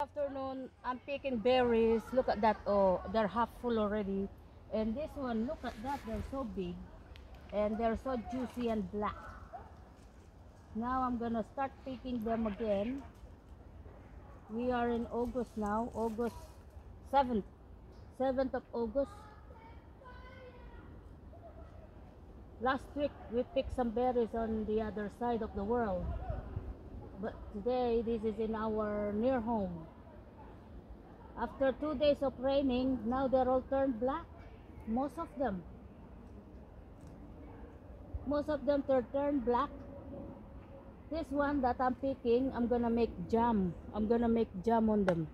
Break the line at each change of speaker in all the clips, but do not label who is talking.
Afternoon, I'm picking berries. Look at that. Oh, they're half full already. And this one, look at that. They're so big and they're so juicy and black. Now I'm gonna start picking them again. We are in August now, August 7th, 7th of August. Last week we picked some berries on the other side of the world, but today this is in our near home. After 2 days of raining, now they're all turned black. Most of them. Most of them turned black. This one that I'm picking, I'm gonna make jam. I'm gonna make jam on them.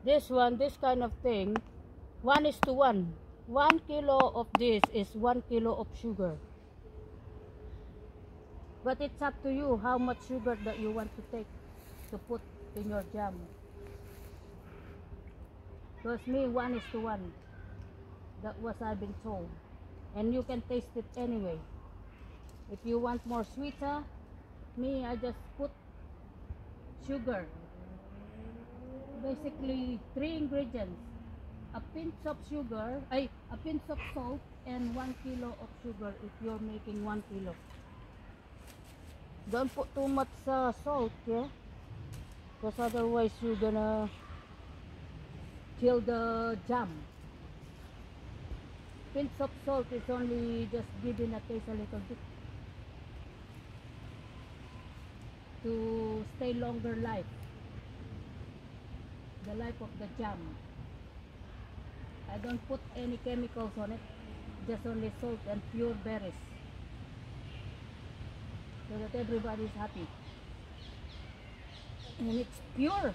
This one, this kind of thing, 1:1. 1 kilo of this is 1 kilo of sugar. But it's up to you how much sugar that you want to take to put in your jam. Because me, 1:1. That was I've been told. And you can taste it anyway. If you want more sweeter, me, I just put sugar. Basically, 3 ingredients. A pinch of sugar, a pinch of salt, and 1 kilo of sugar if you're making 1 kilo. Don't put too much salt, yeah? Because otherwise you're gonna kill the jam. Pinch of salt is only just giving a taste a little bit to stay longer life, the life of the jam. I don't put any chemicals on it, just only salt and pure berries, so that everybody is happy. And it's pure.